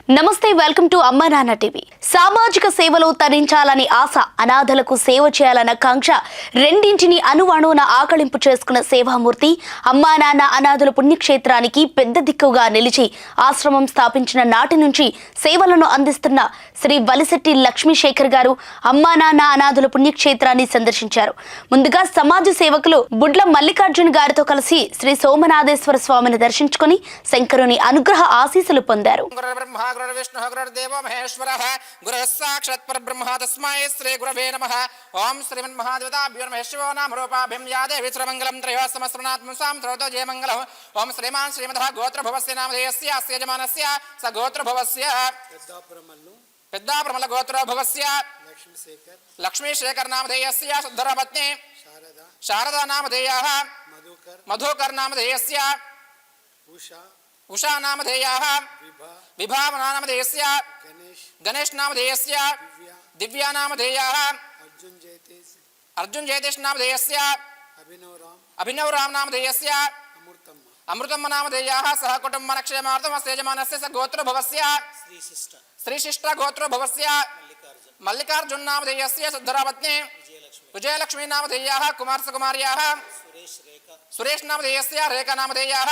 నమస్తే, welcome to అమ్మా నాన్న టీవీ. సామాజిక సేవలో తరించాలని ఆశ, అనాథలకు సేవ చేయాలన్న కాంక్ష రెండింటిని అణువణువున ఆకళింపు చేసుకున్న సేవామూర్తి అమ్మా నాన్న అనాథుల పుణ్యక్షేత్రానికి పెద్ద దిక్కుగా నిలిచి ఆశ్రమం స్థాపించిన నాటి నుంచి సేవలను అందిస్తున్న శ్రీ వలిశెట్టి లక్ష్మీశేఖర్ గారు అమ్మా నాన్న అనాథుల పుణ్యక్షేత్రాన్ని సందర్శించారు. ముందుగా సమాజ సేవకులు బుడ్ల మల్లికార్జున గారితో కలిసి శ్రీ సోమనాథేశ్వర స్వామిని దర్శించుకుని శంకరుని అనుగ్రహ ఆశీస్సులు పొందారు. गुरुर्विष्णु गुरुर्देवो महेश्वरः गुरुः साक्षात् परब्रह्म तस्मै श्री गुरवे नमः. ओम श्रीमन्महादेवताभ्यो नमः. शिवो नाम रूपाभ्यं या देवी सर्वमङ्गलं त्रयोः समस्रणात्मसां त्रयोतो जयमङ्गलः. ओम श्रीमान् श्रीमदः गोत्रभवस्य नामधेयस्य अस्य यजमानस्य स गोत्रभवस्य पेद्दाप्रमल गोत्रभवस्य लक्ष्मीशेखर नामधेयस्य धरपत्नी शारदा नामधेयः मधुकर नामधेयस्य उषा नामधेयः विभावना नामधेयस्य गणेश नामधेयस्य दिव्या नामधेयः अर्जुन जयतेश नामधेयस्य अभिनव राम नामधेयस्य अमृतम्म नामधेयः सह कुटुम्बनक्षेमार्थम् अस्य यजमानस्य स गोत्रभवस्य श्रीशिष्ट गोत्रभवस्य मल्लिकार्जुन नामधेयस्य धरापत्नी विजयलक्ष्मी नामधेयः कुमारसकुमार्याः सुरेश नामधेयस्य रेखा नामधेयः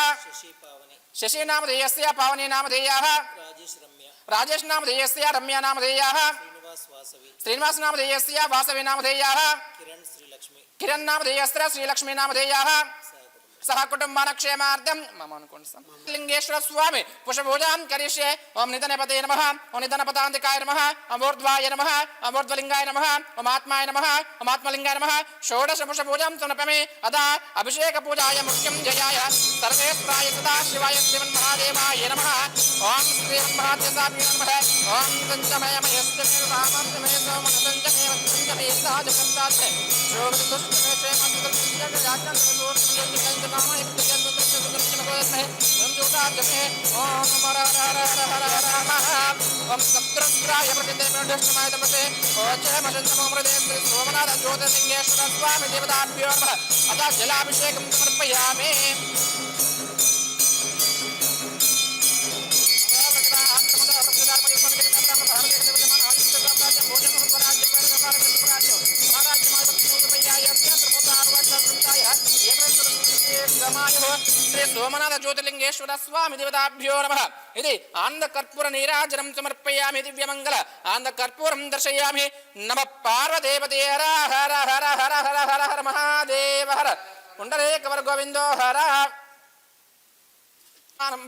शशि नामधेयस्य पावनी नामधेयः राजेश नामधेयस्य रम्या नामधेयः श्रीनिवास नामधेयस्य वासवी नामधेयः किरण नामधेयस्य श्रीलक्ष्मी नामधेयः सह कुटुम्बनक्षेमार्थं मम लिंगेश्वर स्वामी पुष्पपूजां करिष्ये. ओम निधनपते नमः. ओम निधनपतान्तिकाय नमः. अमूर्ध्वाय नमः. अमूर्ध्वलिंगाय नमः. ओम आत्माय नमः. ओम आत्मलिंगाय नमः. षोडश पुष्पपूजां समर्पयामि. अदा अभिषेक पूजाय मुख्यं जयाय सर्वेश्वराय सदाशिवाय श्रीमन्महादेवाय नमः. ओम श्रीमन्महादेवाय नमः. ओम पंचमयमयस्य रामस्य सोमनसंजमे वत्संजमे साजकन्तात् शोभतुष्टमे मंत्र सोमनाथ ज्योतिर्लिंगेश्वर स्वामी देवताभ्यो नमः. अतः जलाभिषेकं समर्पयामि. श्री सोमनाथ ज्योतिर्लिंगेश्वर स्वामी देवताभ्यो नमः. इति आनंद कर्पूर नीराजनं समर्पयामि. दिव्यमंगल आनंद कर्पूरं दर्शयामि. नमः पार्वतीपते हर हर हर हर हर हर हर महादेव हर पुंडरीकवर गोविंदो हर.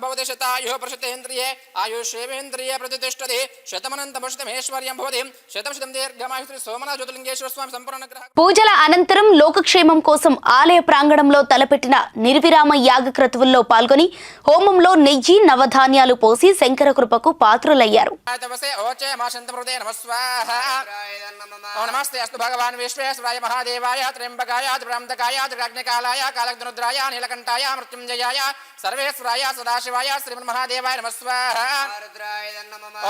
भवति शतायुः प्रशतेन्द्रिये आयुष्येवेन्द्रिये प्रतिष्ठति शतमनन्तमुष्टमेश्वर्यं भवति शतं దీర్ఘమాయు. శ్రీ సోమనాథ జ్యోతిర్లింగేశ్వర స్వామి సంపూర్ణ అనుగ్రహ. పూజల అనంతరం లోకక్షేమం కోసం ఆలయ ప్రాంగణంలో తలపెట్టిన నిర్విరామ యాగ క్రతువుల్లో పాల్గొని హోమంలో నెయ్యి నవధాన్యాలు పోసి శంకర కృపకు పాత్రులయ్యారు. నమస్తే అస్తు భగవాన్ విశ్వేశ్వరాయ మహాదేవాయ త్ర్యంబకాయ త్ర్యంబకాయ త్రికాగ్నికాలాయ కాలగ్నుద్రాయ నీలకంఠాయ మృత్యుంజయాయ సర్వేశ్వరాయ సదాశివాయ శ్రీమన్మహాదేవాయ నమః స్వాహా.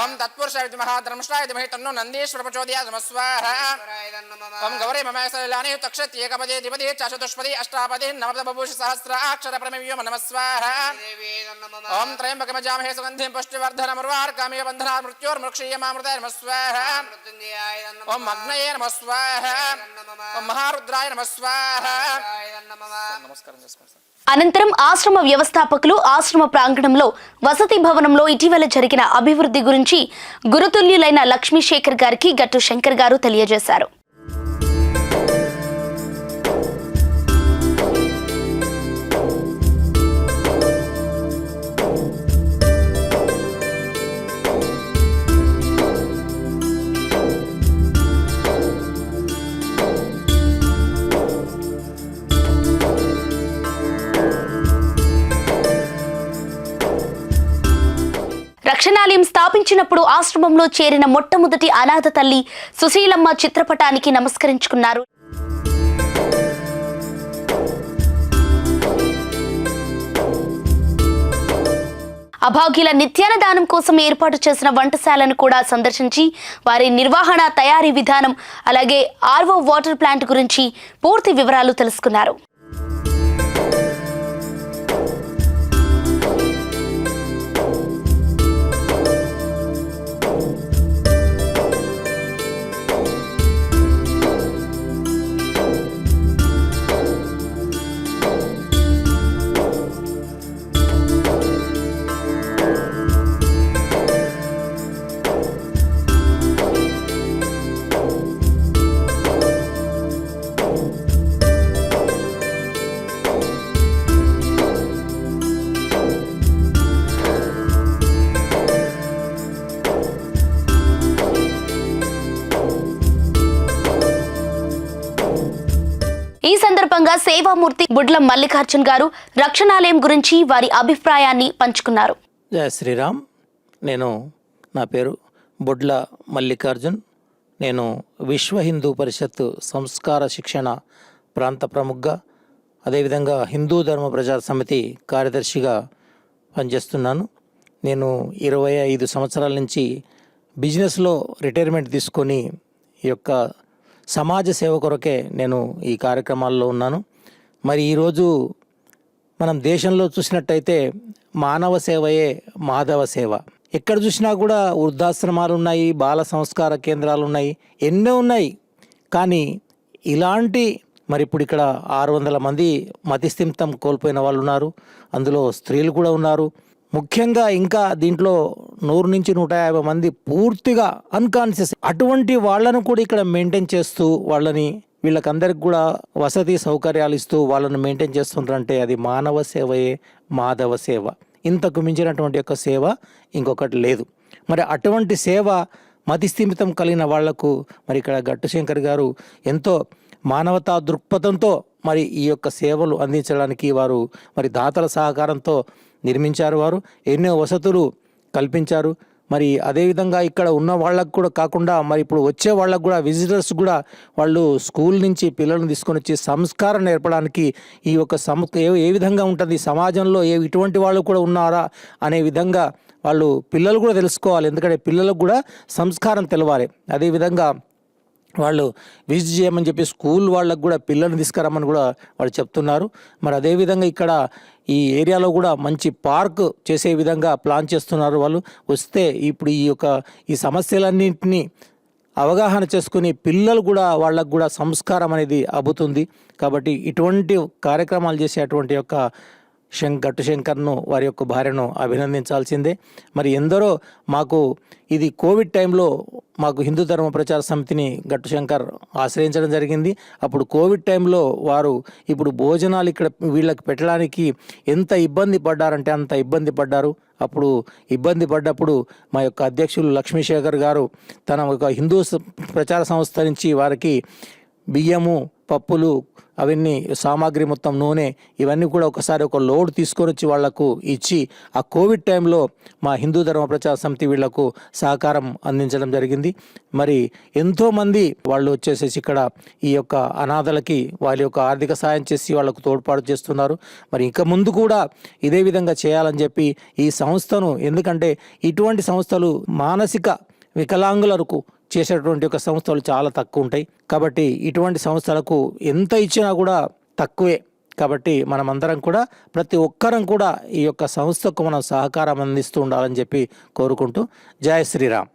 ఓం తత్పురుషాయ మహాధర్మశ్రాయ ధీమహి తన్నో నందీశ్వర ప్రచోదయాత్ నమః స్వాహా. ఓం గౌరీ మమేశ్వరలాని తక్షతి ఏకపదే ద్విపదే చతుష్పదే అష్టాపదే నవదబభూష సహస్ర అక్షర ప్రమేయం నమః స్వాహా. ఓం త్రయంబకమజామహే సుగంధిం పుష్టివర్ధనముర్వార్కామియ బంధనా మృత్యోర్మృక్షీయమామృతాయ నమః స్వాహా. ఓం అగ్నయే నమః స్వాహా. ఓం మహారుద్రాయ నమః స్వాహా. నమస్కారం చేసుకోండి. అనంతరం ఆశ్రమ వ్యవస్థాపకులు ఆశ్రమ ప్రాంగణంలో వసతి భవనంలో ఇటీవల జరిగిన అభివృద్ధి గురించి గురుతుల్యులైన లక్ష్మీశేఖర్ గారికి గట్టు శంకర్ గారు తెలియజేశారు. రక్షణాలయం స్థాపించినప్పుడు ఆశ్రమంలో చేరిన మొట్టమొదటి అనాథ తల్లి సుశీలమ్మ చిత్రపటానికి నమస్కరించుకున్నారు. అభాగ్యుల నిత్యాన్నదానం కోసం ఏర్పాటు చేసిన వంటశాలను కూడా సందర్శించి వారి నిర్వహణ, తయారీ విధానం, అలాగే ఆర్వో వాటర్ ప్లాంట్ గురించి పూర్తి వివరాలు తెలుసుకున్నారు. సందర్భంగా సేవామూర్తి బుడ్ల మల్లికార్జున్ గారు రక్షణాలయం గురించి వారి అభిప్రాయాన్ని పంచుకున్నారు. జయ శ్రీరామ్. నా పేరు బుడ్ల మల్లికార్జున్. నేను విశ్వ హిందూ పరిషత్ సంస్కార శిక్షణ ప్రాంత ప్రముఖగా, అదేవిధంగా హిందూ ధర్మ ప్రచార సమితి కార్యదర్శిగా పనిచేస్తున్నాను. నేను 25 సంవత్సరాల నుంచి బిజినెస్లో రిటైర్మెంట్ తీసుకొని ఈ యొక్క సమాజ సేవ కొరకే నేను ఈ కార్యక్రమాల్లో ఉన్నాను. మరి ఈరోజు మనం దేశంలో చూసినట్టయితే మానవ సేవయే మాధవ సేవ. ఎక్కడ చూసినా కూడా వృద్ధాశ్రమాలు ఉన్నాయి, బాల సంస్కార కేంద్రాలు ఉన్నాయి, ఎన్నో ఉన్నాయి. కానీ ఇలాంటి మరి ఇప్పుడు ఇక్కడ 600 మంది మతిస్థిమితం కోల్పోయిన వాళ్ళు ఉన్నారు. అందులో స్త్రీలు కూడా ఉన్నారు. ముఖ్యంగా ఇంకా దీంట్లో 100 నుంచి 150 మంది పూర్తిగా అన్కాన్షియస్. అటువంటి వాళ్ళను కూడా ఇక్కడ మెయింటైన్ చేస్తూ వీళ్ళకందరికి కూడా వసతి సౌకర్యాలు ఇస్తూ వాళ్ళను మెయింటైన్ చేస్తుంటారంటే అది మానవ సేవయే మాధవ సేవ. ఇంతకు మించినటువంటి యొక్క సేవ ఇంకొకటి లేదు. మరి అటువంటి సేవ మతిస్థిమితం కలిగిన వాళ్లకు మరి ఇక్కడ గట్టు శంకర్ గారు ఎంతో మానవతా దృక్పథంతో మరి ఈ యొక్క సేవలు అందించడానికి వారు మరి దాతల సహకారంతో నిర్మించారు. వారు ఎన్నో వసతులు కల్పించారు. మరి అదేవిధంగా ఇక్కడ ఉన్న వాళ్ళకు కూడా కాకుండా మరి ఇప్పుడు వచ్చే వాళ్ళకు కూడా విజిటర్స్ కూడా వాళ్ళు స్కూల్ నుంచి పిల్లలను తీసుకొని వచ్చి సంస్కారం నేర్పడానికి ఈ యొక్క ఏ విధంగా ఉంటుంది సమాజంలో, ఇటువంటి వాళ్ళు కూడా ఉన్నారా అనే విధంగా వాళ్ళు పిల్లలు కూడా తెలుసుకోవాలి. ఎందుకంటే పిల్లలకు కూడా సంస్కారం తెలవాలి. అదేవిధంగా వాళ్ళు విజిట్ చేయమని చెప్పి స్కూల్ వాళ్ళకు కూడా పిల్లల్ని తీసుకురమ్మని కూడా వాళ్ళు చెప్తున్నారు. మరి అదేవిధంగా ఇక్కడ ఈ ఏరియాలో కూడా మంచి పార్క్ చేసే విధంగా ప్లాన్ చేస్తున్నారు. వాళ్ళు వస్తే ఇప్పుడు ఈ సమస్యలన్నింటినీ అవగాహన చేసుకుని పిల్లలు కూడా వాళ్ళకు కూడా సంస్కారం అనేది అబ్బుతుంది. కాబట్టి ఇటువంటి కార్యక్రమాలు చేసేటువంటి యొక్క గట్టు శంకర్ను వారి యొక్క భార్యను అభినందించాల్సిందే. మరి ఎందరో మాకు ఇది కోవిడ్ టైంలో మాకు హిందూ ధర్మ ప్రచార సమితిని గట్టు శంకర్ ఆశ్రయించడం జరిగింది. అప్పుడు కోవిడ్ టైంలో వారు ఇప్పుడు భోజనాలు ఇక్కడ వీళ్ళకి పెట్టడానికి ఎంత ఇబ్బంది పడ్డారంటే అంత ఇబ్బంది పడ్డారు. అప్పుడు ఇబ్బంది పడ్డప్పుడు మా యొక్క అధ్యక్షులు లక్ష్మీశేఖర్ గారు తన ఒక హిందూ ప్రచార సంస్థ నుంచి వారికి బియ్యము, పప్పులు, అవన్నీ సామాగ్రి మొత్తం నూనె ఇవన్నీ కూడా ఒకసారి ఒక లోడ్ తీసుకొని వచ్చి వాళ్లకు ఇచ్చి ఆ కోవిడ్ టైంలో మా హిందూ ధర్మ ప్రచార సమితి వీళ్లకు సహకారం అందించడం జరిగింది. మరి ఎంతోమంది వాళ్ళు వచ్చేసేసి ఇక్కడ ఈ యొక్క అనాథలకి వాళ్ళ యొక్క ఆర్థిక సాయం చేసి వాళ్లకు తోడ్పాటు చేస్తున్నారు. మరి ఇంకా ముందు కూడా ఇదే విధంగా చేయాలని చెప్పి ఈ సంస్థను, ఎందుకంటే ఇటువంటి సంస్థలు మానసిక వికలాంగులకు చేసేటువంటి ఒక సంస్థలు చాలా తక్కువ ఉంటాయి. కాబట్టి ఇటువంటి సంస్థలకు ఎంత ఇచ్చినా కూడా తక్కువే. కాబట్టి మనమందరం కూడా ప్రతి ఒక్కరం కూడా ఈ యొక్క సంస్థకు మనం సహకారం అందిస్తూ ఉండాలని చెప్పి కోరుకుంటూ జై శ్రీరామ్.